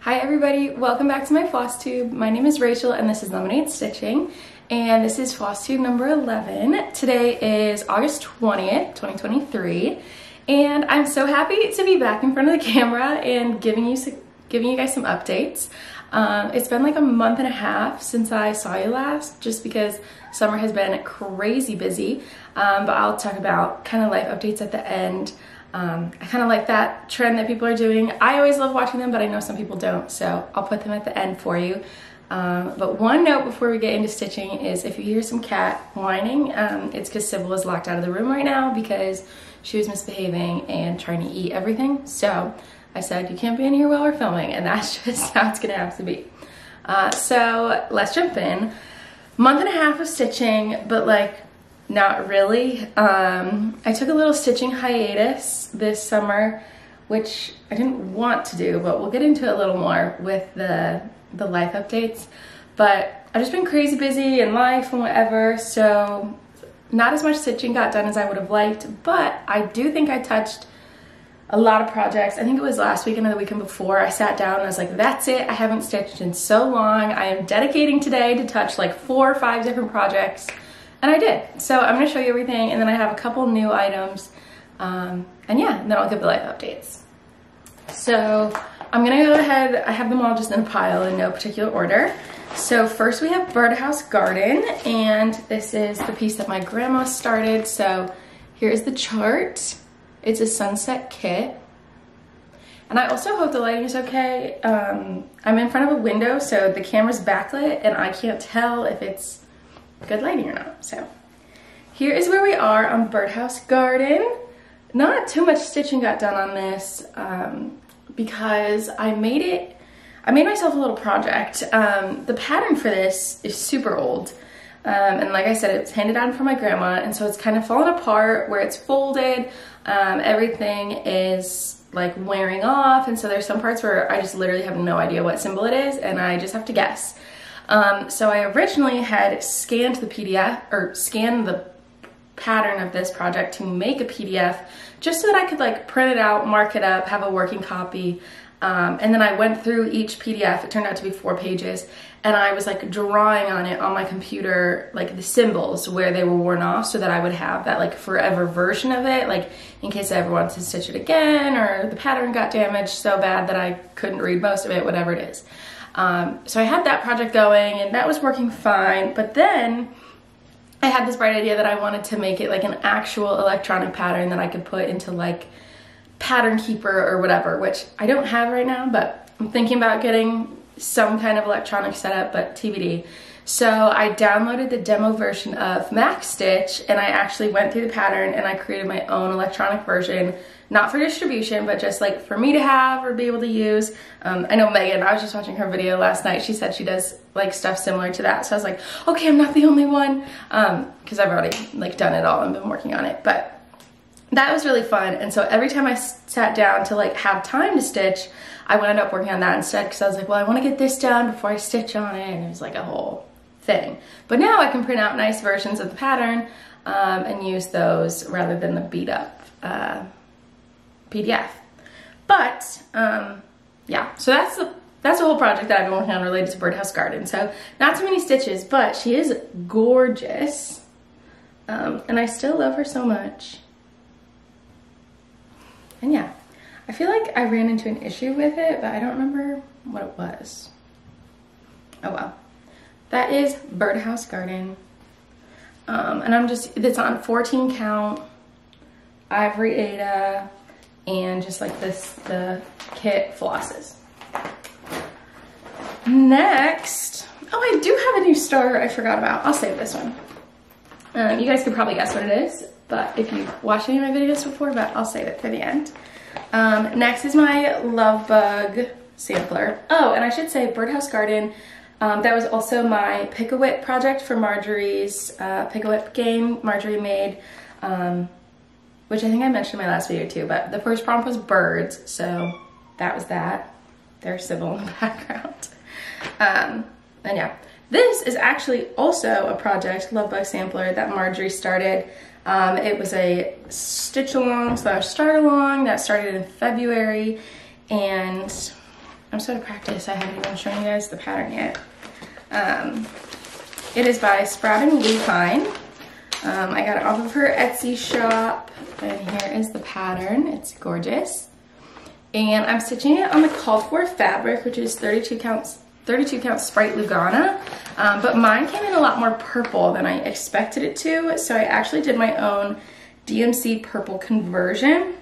Hi everybody, welcome back to my Flosstube. My name is Rachel and this is Lemonade Stitching, and this is Flosstube number 11. Today is August 20th, 2023, and I'm so happy to be back in front of the camera and giving you guys some updates. It's been like a month and a half since I saw you last, just because summer has been crazy busy, but I'll talk about kind of life updates at the end. I kind of like that trend that people are doing. I always love watching them, but I know some people don't, so I'll put them at the end for you. But one note before we get into stitching is if you hear some cat whining, it's because Sybil is locked out of the room right now because she was misbehaving and trying to eat everything. So I said, you can't be in here while we're filming, and that's just how it's gonna have to be. So let's jump in. Month and a half of stitching, but like, not really. I took a little stitching hiatus this summer, which I didn't want to do, but we'll get into it a little more with the life updates. But I've just been crazy busy in life and whatever, so not as much stitching got done as I would have liked, but I do think I touched a lot of projects. I think it was last weekend or the weekend before, I sat down and I was like, that's it, I haven't stitched in so long. I am dedicating today to touch like 4 or 5 different projects. And I did. So I'm gonna show you everything, and then I have a couple new items. And yeah, and then I'll give the life updates. So I'm gonna go ahead, I have them all just in a pile in no particular order. So first we have Birdhouse Garden, and this is the piece that my grandma started. So here's the chart. It's a sunset kit. And I also hope the lighting is okay. I'm in front of a window, so the camera's backlit, and I can't tell if it's good lighting or not. So here is where we are on Birdhouse Garden. Not too much stitching got done on this because I made myself a little project. The pattern for this is super old, and like I said, it's handed down from my grandma, and so it's kind of fallen apart where it's folded. Everything is like wearing off, and so there's some parts where I just literally have no idea what symbol it is, and I just have to guess. So I originally had scanned the PDF, or scanned the pattern of this project to make a PDF, just so that I could like print it out, mark it up, have a working copy. And then I went through each PDF, it turned out to be 4 pages, and I was like drawing on it on my computer, like the symbols where they were worn off, so that I would have that like forever version of it, like in case I ever wanted to stitch it again, or the pattern got damaged so bad that I couldn't read most of it, whatever it is. So I had that project going, and that was working fine, but then I had this bright idea that I wanted to make it like an actual electronic pattern that I could put into like Pattern Keeper or whatever, which I don't have right now, but I'm thinking about getting some kind of electronic setup, but TBD. So I downloaded the demo version of Max Stitch, and I actually went through the pattern and I created my own electronic version, not for distribution, but just like for me to have or be able to use. I know Megan, I was just watching her video last night, she said she does like stuff similar to that. So I was like, okay, I'm not the only one, because I've already like done it all and been working on it. But that was really fun, and so every time I sat down to like have time to stitch, I wound up working on that instead, because I was like, well, I want to get this done before I stitch on it, and it was like a whole thing. But now I can print out nice versions of the pattern and use those rather than the beat up PDF. But yeah, so that's the whole project that I've been working on related to Birdhouse Garden. So not too many stitches, but she is gorgeous, and I still love her so much. And yeah, I feel like I ran into an issue with it, but I don't remember what it was. Oh well. That is Birdhouse Garden. And it's on 14 count, Ivory Aida, and just like the kit flosses. Next, oh, I do have a new starter I forgot about. I'll save this one. You guys could probably guess what it is, but if you've watched any of my videos before, but I'll save it for the end. Next is my Love Bug sampler. Oh, and I should say Birdhouse Garden, that was also my Pick-a-Whip project for Marjorie's Pick-a-Whip game Marjorie made, which I think I mentioned in my last video too, but the first prompt was birds, so that was that. There's Sybil in the background. And yeah, this is actually also a project, Love Bug Sampler, that Marjorie started. It was a stitch along / start along that started in February, and I'm still to practice. I haven't even shown you guys the pattern yet. It is by Sprout and Lupine. I got it off of her Etsy shop, and here is the pattern. It's gorgeous. And I'm stitching it on the called for fabric, which is 32 count Sprite Lugana, but mine came in a lot more purple than I expected it to, so I actually did my own DMC purple conversion.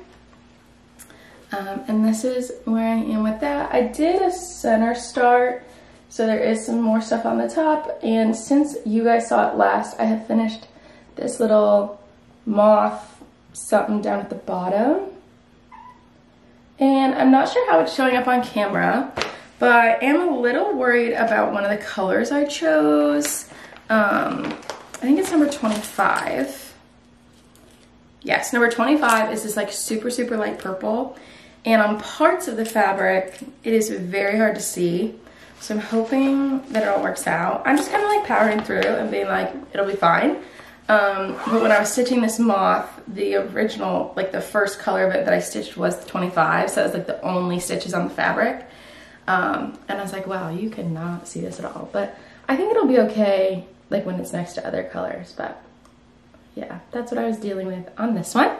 And this is where I am with that. I did a center start, so there is some more stuff on the top, and since you guys saw it last, I have finished this little moth something down at the bottom. And I'm not sure how it's showing up on camera, but I am a little worried about one of the colors I chose. I think it's number 25. Yes, number 25 is this like super, super light purple. And on parts of the fabric, it is very hard to see. So I'm hoping that it all works out. I'm just kind of like powering through and being like, it'll be fine. But when I was stitching this moth, the original, like the first color of it that I stitched was 25. So it was like the only stitches on the fabric. And I was like, wow, you cannot see this at all. But I think it'll be okay, like when it's next to other colors. But yeah, that's what I was dealing with on this one.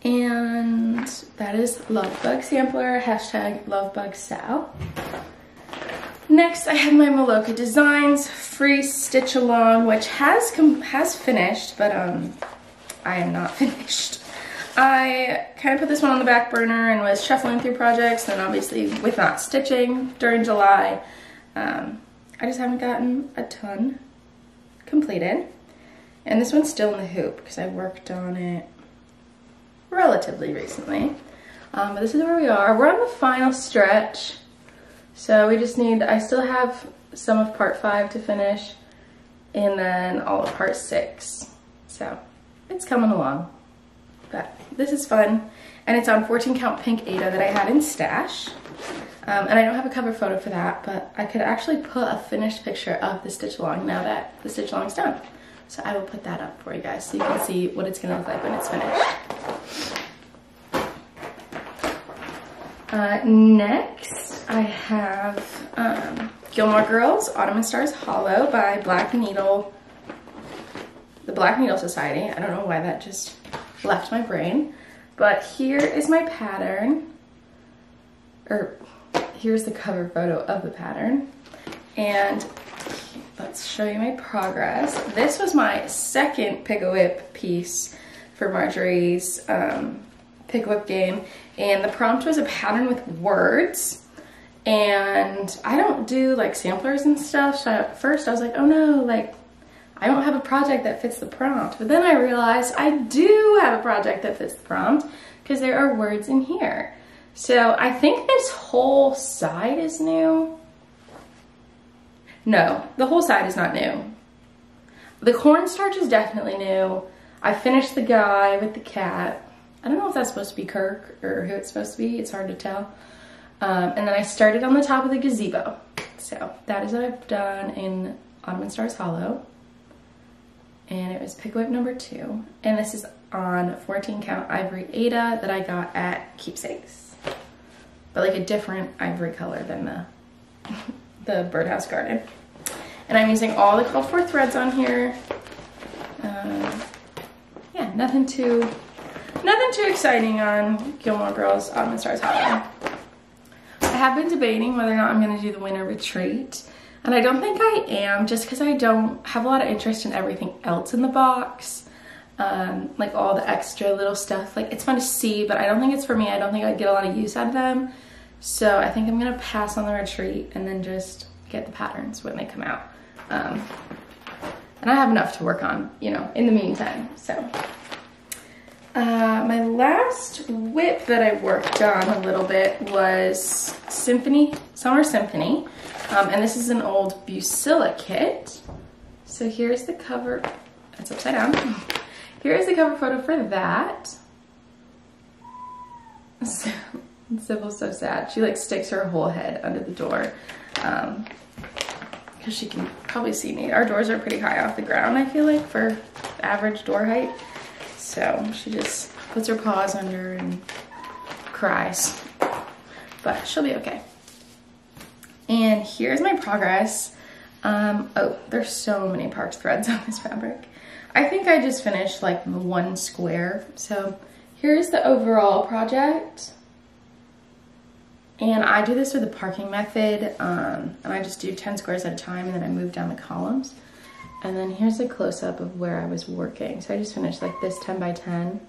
And that is Lovebug Sampler, hashtag LovebugSal. Next, I have my Maloka Designs free stitch along, which has finished, but I am not finished. I kind of put this one on the back burner and was shuffling through projects, and obviously with not stitching during July, I just haven't gotten a ton completed. And this one's still in the hoop because I worked on it relatively recently. But this is where we are. We're on the final stretch. So we just need, I still have some of part 5 to finish and then all of part 6. So it's coming along. But this is fun. And it's on 14 count pink Aida that I had in stash. And I don't have a cover photo for that, but I could actually put a finished picture of the stitch along now that the stitch along is done. So I will put that up for you guys so you can see what it's gonna look like when it's finished. Next, I have Gilmore Girls, Autumn and Stars Hollow by Black Needle, the Black Needle Society. I don't know why that just left my brain, but here is my pattern, or here's the cover photo of the pattern, and let's show you my progress. This was my second Pick-a-Whip piece for Marjorie's Pick-a-Whip game, and the prompt was a pattern with words, and I don't do like samplers and stuff, so at first I was like, oh no, like I don't have a project that fits the prompt. But then I realized I do have a project that fits the prompt because there are words in here. So I think this whole side is new. No, the whole side is not new. The cornstarch is definitely new. I finished the guy with the cat. I don't know if that's supposed to be Kirk or who it's supposed to be. It's hard to tell. And then I started on the top of the gazebo. So that is what I've done in Autumn and Stars Hollow. And it was Pick-a-Whip number 2. And this is on 14 count ivory Aida that I got at Keepsakes. But like a different ivory color than the Birdhouse Garden. And I'm using all the called for threads on here. Yeah, nothing too exciting on Gilmore Girls Autumn and Stars Hollow. I have been debating whether or not I'm going to do the winter retreat. And I don't think I am, just because I don't have a lot of interest in everything else in the box. Like all the extra little stuff. Like it's fun to see, but I don't think it's for me. I don't think I'd get a lot of use out of them. So I think I'm going to pass on the retreat and then just get the patterns when they come out. And I have enough to work on, you know, in the meantime. So my last whip that I worked on a little bit was Summer Symphony. And this is an old Busilla kit. So here's the cover, that's upside down. Here's the cover photo for that. Sybil's so sad. She like sticks her whole head under the door. Because she can probably see me. Our doors are pretty high off the ground, I feel like, for average door height. So she just puts her paws under and cries. but she'll be okay. And here's my progress. Oh, there's so many parked threads on this fabric. I think I just finished like one square. So here's the overall project. And I do this with the parking method, and I just do 10 squares at a time, and then I move down the columns. And then here's a close-up of where I was working. So I just finished like this 10 by 10.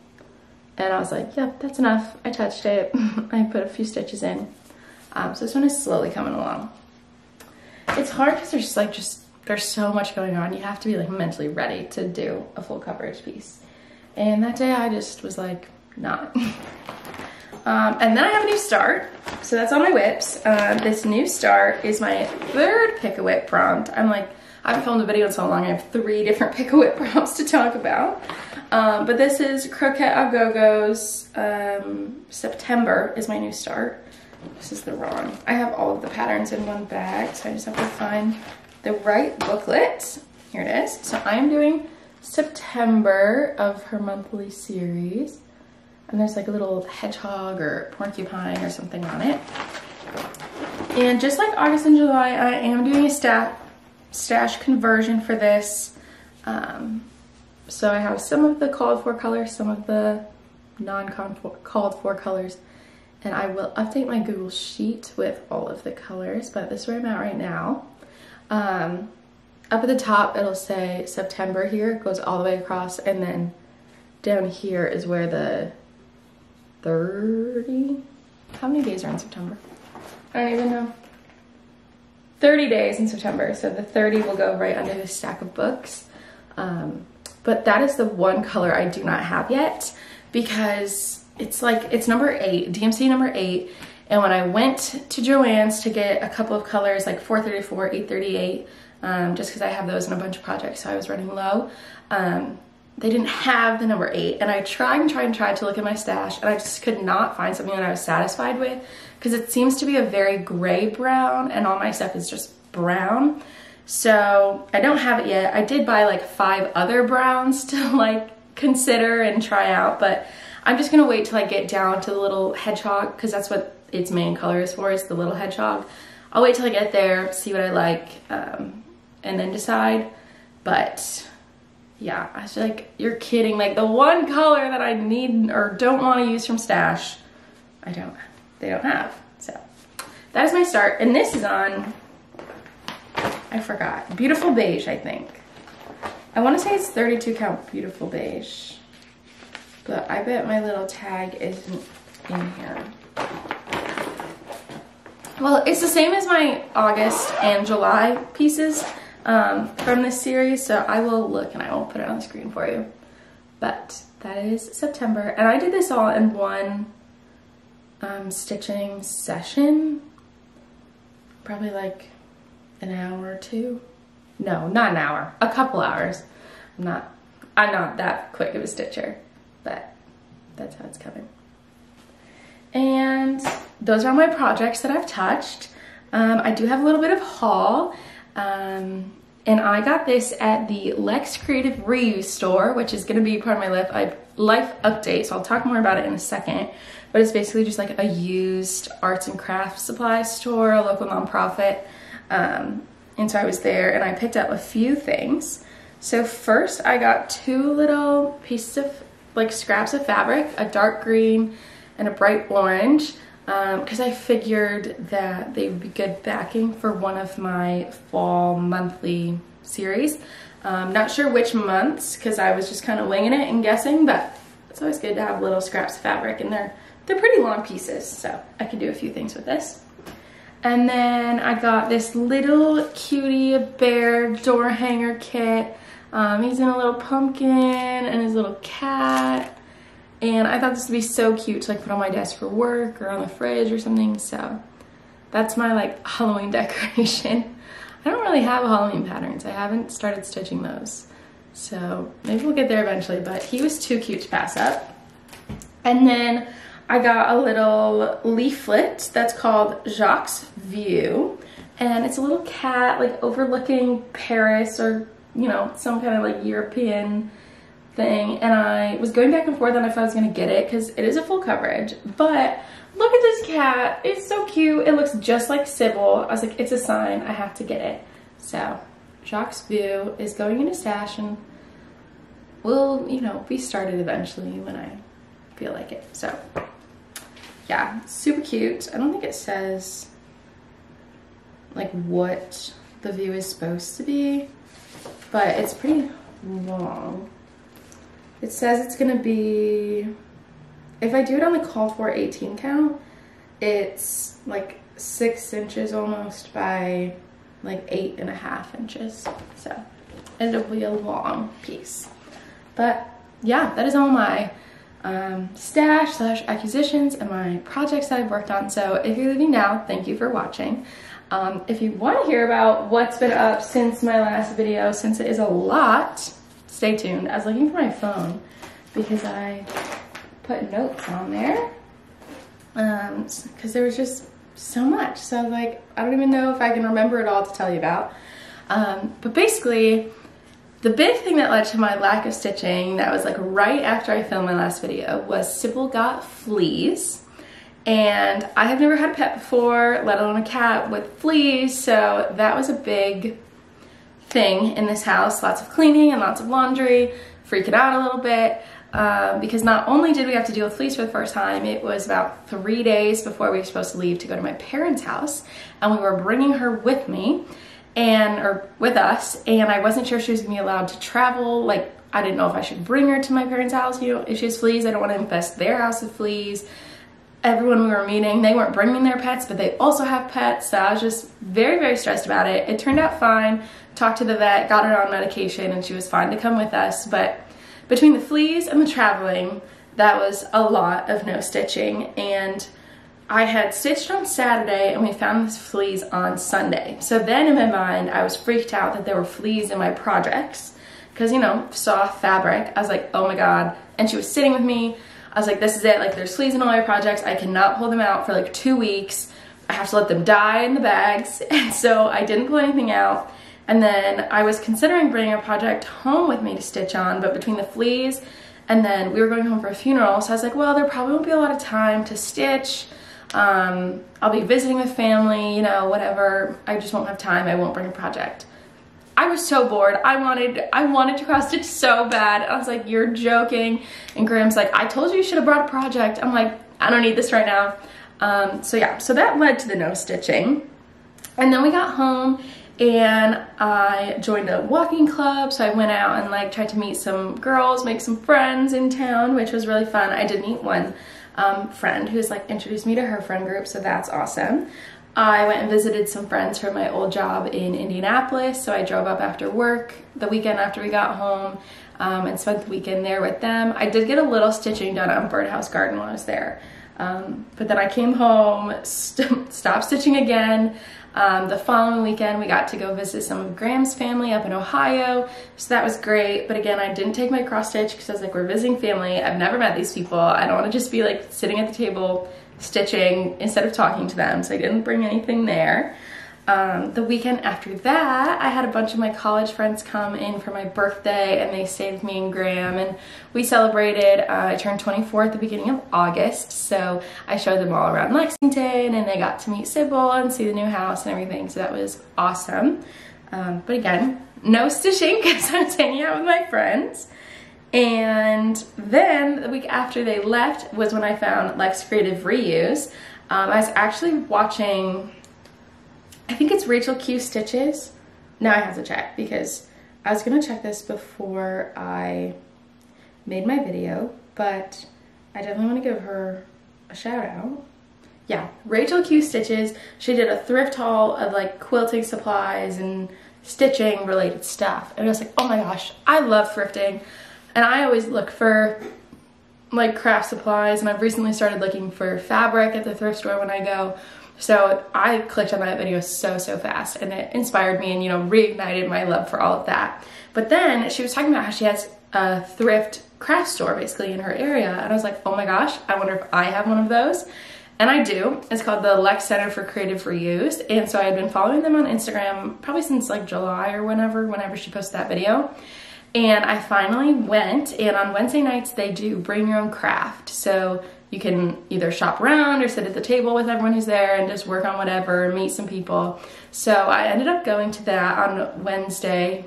And I was like, yep, that's enough. I touched it. I put a few stitches in. So this one is slowly coming along. It's hard because there's so much going on. You have to be like mentally ready to do a full coverage piece. And that day I just was like, not. And then I have a new start. So that's on my whips. This new start is my third pick-a-whip prompt. I haven't filmed a video in so long. I have 3 different pick-a-whip prompts to talk about. But this is Croquette A Go-Go's September is my new start. This is the wrong. I have all of the patterns in one bag, so I just have to find the right booklet. Here it is. So I'm doing September of her monthly series. And there's like a little hedgehog or porcupine or something on it. And just like August and July, I am doing a stash conversion for this. So I have some of the called for colors, some of the non-called for colors. And I will update my Google Sheet with all of the colors, but this is where I'm at right now. Up at the top, it'll say September here. It goes all the way across, and then down here is where the 30, how many days are in September? I don't even know. 30 days in September, so the 30 will go right under this stack of books. But that is the one color I do not have yet, because it's number 8, DMC number 8, and when I went to Joann's to get a couple of colors, like 434, 838, just because I have those in a bunch of projects, so I was running low, they didn't have the number 8, and I tried to look at my stash, and I just could not find something that I was satisfied with, because it seems to be a very gray brown, and all my stuff is just brown. So I don't have it yet. I did buy like 5 other browns to like consider and try out, but I'm just gonna wait till I get down to the little hedgehog, because that's what its main color is for, is the little hedgehog. I'll wait till I get there, see what I like, and then decide. But yeah, I was like, you're kidding. Like the one color that I need or don't want to use from stash, they don't have. So that is my start. And this is on, I forgot, Beautiful Beige, I think. I want to say it's 32 count Beautiful Beige, but I bet my little tag isn't in here. Well, it's the same as my August and July pieces from this series, so I will look and I will put it on the screen for you. But that is September, and I did this all in one stitching session, probably like an hour or 2. No, not an hour, a couple hours. I'm not that quick of a stitcher, but that's how it's coming. And those are my projects that I've touched. I do have a little bit of haul, and I got this at the Lex Creative Reuse store, which is gonna be part of my life update, so I'll talk more about it in a second. But it's basically just like a used arts and crafts supply store, a local nonprofit. And so I was there and I picked up a few things. So first I got 2 little pieces of like scraps of fabric, a dark green and a bright orange, because I figured that they would be good backing for one of my fall monthly series. Not sure which months, because I was just kind of winging it and guessing, but it's always good to have little scraps of fabric, and they're pretty long pieces, so I can do a few things with this. And then I got this little cutie bear door hanger kit. He's in a little pumpkin and his little cat. And I thought this would be so cute to like put on my desk for work or on the fridge or something. So that's my like Halloween decoration. I don't really have Halloween patterns. I haven't started stitching those. So maybe we'll get there eventually, but he was too cute to pass up. And then I got a little leaflet that's called Jacques View, and it's a little cat like overlooking Paris or, you know, some kind of like European thing. And I was going back and forth on if I was gonna get it because it is a full coverage, but I'm look at this cat. It's so cute. It looks just like Sybil. I was like, it's a sign. I have to get it. So Jacques Vue is going in a stash and will, you know, be started eventually when I feel like it. So yeah, super cute. I don't think it says like what the view is supposed to be, but it's pretty long. It says it's gonna be, if I do it on the call for 18 count, it's like 6 inches almost by like 8.5 inches. So it'll be a long piece. But yeah, that is all my stash / acquisitions and my projects that I've worked on. So if you're leaving now, thank you for watching. If you want to hear about what's been up since my last video, since it is a lot, stay tuned. I was looking for my phone because I put notes on there because there was just so much. So like, I don't even know if I can remember it all to tell you about. But basically, the big thing that led to my lack of stitching that was like right after I filmed my last video was Sybil got fleas. And I have never had a pet before, let alone a cat with fleas, so that was a big thing in this house. Lots of cleaning and lots of laundry, freaking out a little bit, because not only did we have to deal with fleas for the first time, it was about 3 days before we were supposed to leave to go to my parents' house, and we were bringing her with me, or with us, and I wasn't sure she was gonna be allowed to travel. Like, I didn't know if I should bring her to my parents' house, you know, if she has fleas. I don't want to infest their house with fleas. Everyone we were meeting, they weren't bringing their pets, but they also have pets, so I was just very, very stressed about it. It turned out fine. Talked to the vet, got her on medication, and she was fine to come with us, but between the fleas and the traveling, that was a lot of no stitching, and I had stitched on Saturday, and we found these fleas on Sunday. So then in my mind, I was freaked out that there were fleas in my projects, because, you know, soft fabric. I was like, oh my God, and she was sitting with me. I was like, this is it, like there's fleas in all my projects. I cannot pull them out for like 2 weeks. I have to let them die in the bags. And so I didn't pull anything out. And then I was considering bringing a project home with me to stitch on, but between the fleas and then we were going home for a funeral. So I was like, well, there probably won't be a lot of time to stitch. I'll be visiting with family, you know, whatever. I just won't have time. I won't bring a project. I was so bored. I wanted to cross stitch so bad. I was like, you're joking. And Graham's like, I told you should have brought a project. I'm like, I don't need this right now. So yeah, so that led to the no stitching. And then we got home and I joined a walking club. So I went out and like tried to meet some girls, make some friends in town, which was really fun. I did meet one friend who's like introduced me to her friend group. So that's awesome. I went and visited some friends from my old job in Indianapolis, so I drove up after work the weekend after we got home and spent the weekend there with them. I did get a little stitching done on Birdhouse Garden while I was there, but then I came home, stopped stitching again. The following weekend we got to go visit some of Graham's family up in Ohio, so that was great. But again, I didn't take my cross stitch because I was like, we're visiting family. I've never met these people. I don't want to just be like sitting at the table stitching instead of talking to them, so I didn't bring anything there. The weekend after that, I had a bunch of my college friends come in for my birthday, and they stayed with me and Graham, and we celebrated. I turned 24 at the beginning of August, so I showed them all around Lexington, and they got to meet Sybil and see the new house and everything, so that was awesome. But again, no stitching because I was hanging out with my friends. And then the week after they left was when I found Lex Creative Reuse. I was actually watching, I think it's Rachel Q Stitches. Now I have to check because I was gonna check this before I made my video, but I definitely want to give her a shout out. Yeah, Rachel Q Stitches. She did a thrift haul of like quilting supplies and stitching related stuff. And I was like, oh my gosh, I love thrifting. And I always look for like craft supplies, and I've recently started looking for fabric at the thrift store when I go. So I clicked on that video so fast, and it inspired me and, you know, reignited my love for all of that. But then she was talking about how she has a thrift craft store basically in her area, and I was like, oh my gosh, I wonder if I have one of those. And I do. It's called the Lex Center for Creative Reuse, and so I had been following them on Instagram probably since like July or whenever she posted that video. And I finally went, and on Wednesday nights they do bring your own craft. So you can either shop around or sit at the table with everyone who's there and just work on whatever, meet some people. So I ended up going to that on Wednesday,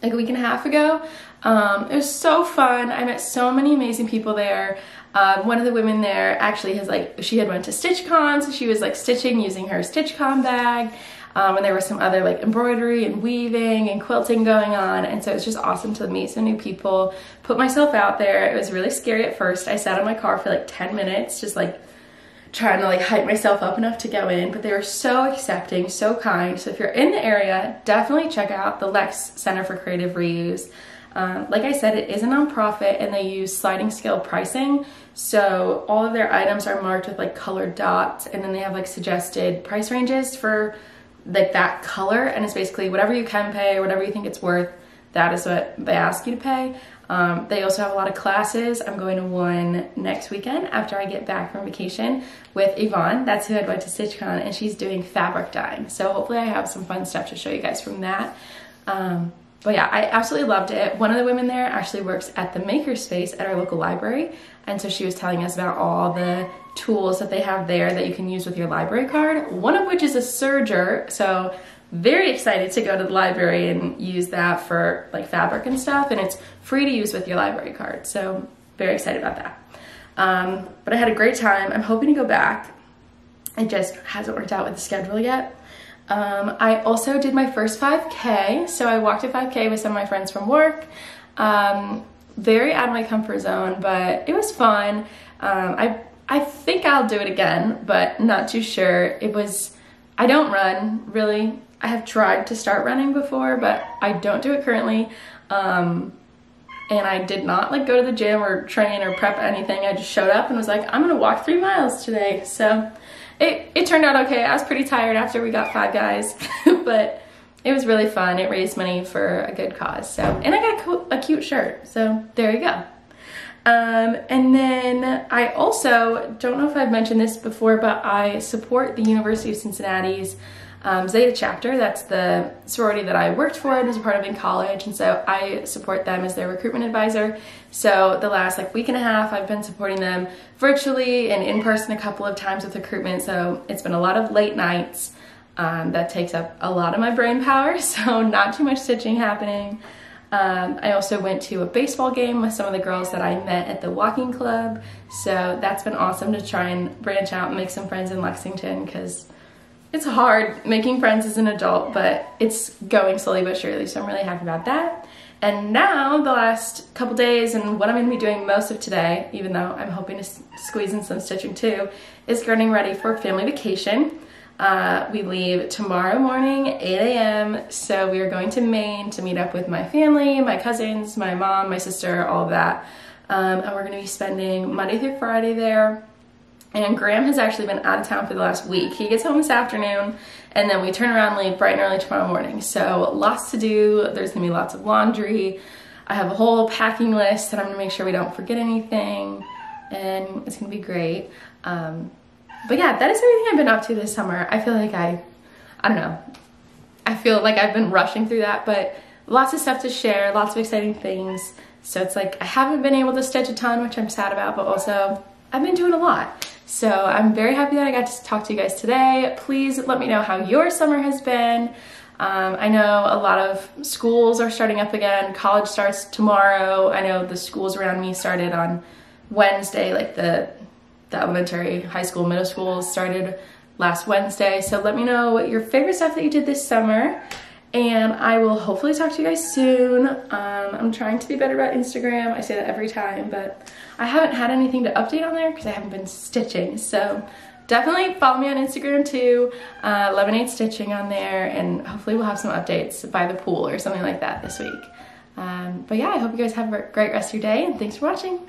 like a week and a half ago. It was so fun. I met so many amazing people there. One of the women there actually she had went to StitchCon, so she was like stitching using her StitchCon bag. And there was some other like embroidery and weaving and quilting going on, and so it's just awesome to meet some new people, put myself out there. It was really scary at first. I sat in my car for like 10 minutes just like trying to like hype myself up enough to go in, but they were so accepting, so kind. So if you're in the area, definitely check out the Lex Center for Creative Reuse. Like I said, it is a nonprofit and they use sliding scale pricing. So all of their items are marked with like colored dots, and then they have like suggested price ranges for like that color, and it's basically whatever you can pay or whatever you think it's worth, that is what they ask you to pay. They also have a lot of classes. I'm going to one next weekend after I get back from vacation with Yvonne. That's who I went to StitchCon, and she's doing fabric dyeing. So hopefully I have some fun stuff to show you guys from that. But yeah, I absolutely loved it. One of the women there actually works at the makerspace at our local library, and so she was telling us about all the tools that they have there that you can use with your library card, one of which is a serger. So very excited to go to the library and use that for like fabric and stuff, and it's free to use with your library card. So very excited about that. But I had a great time. I'm hoping to go back. It just hasn't worked out with the schedule yet. I also did my first 5K. So I walked a 5K with some of my friends from work. Very out of my comfort zone, but it was fun. I think I'll do it again, but not too sure. I don't run, really. I have tried to start running before, but I don't do it currently. And I did not like go to the gym or train or prep anything. I just showed up and was like, I'm gonna walk 3 miles today. So it turned out okay. I was pretty tired after we got Five Guys, but it was really fun. It raised money for a good cause. So, and I got a cute shirt. So there you go. And then I also, don't know if I've mentioned this before, but I support the University of Cincinnati's Zeta chapter. That's the sorority that I worked for and was a part of in college, and so I support them as their recruitment advisor. So the last like week and a half I've been supporting them virtually and in person a couple of times with recruitment, so it's been a lot of late nights. That takes up a lot of my brain power, so not too much stitching happening. I also went to a baseball game with some of the girls that I met at the walking club, so that's been awesome to try and branch out and make some friends in Lexington, because it's hard making friends as an adult, but it's going slowly but surely, so I'm really happy about that. And now the last couple days, and what I'm going to be doing most of today, even though I'm hoping to squeeze in some stitching too, is getting ready for family vacation. We leave tomorrow morning, 8 a.m. So we are going to Maine to meet up with my family, my cousins, my mom, my sister, all of that. And we're going to be spending Monday through Friday there. And Graham has actually been out of town for the last week. He gets home this afternoon, and then we turn around and leave bright and early tomorrow morning. So lots to do. There's gonna be lots of laundry. I have a whole packing list that I'm gonna make sure we don't forget anything, and it's gonna be great. But yeah, that is everything I've been up to this summer. I feel like I don't know. I feel like I've been rushing through that, but lots of stuff to share, lots of exciting things. So it's like I haven't been able to stitch a ton, which I'm sad about, but also I've been doing a lot. So I'm very happy that I got to talk to you guys today. Please let me know how your summer has been. I know a lot of schools are starting up again. College starts tomorrow. I know the schools around me started on Wednesday, like the elementary, high school, middle schools started last Wednesday. So let me know what your favorite stuff that you did this summer, and I will hopefully talk to you guys soon. I'm trying to be better about Instagram. I say that every time, but I haven't had anything to update on there because I haven't been stitching. So definitely follow me on Instagram too, Lemonade Stitching on there, and hopefully we'll have some updates by the pool or something like that this week. But yeah, I hope you guys have a great rest of your day, and thanks for watching.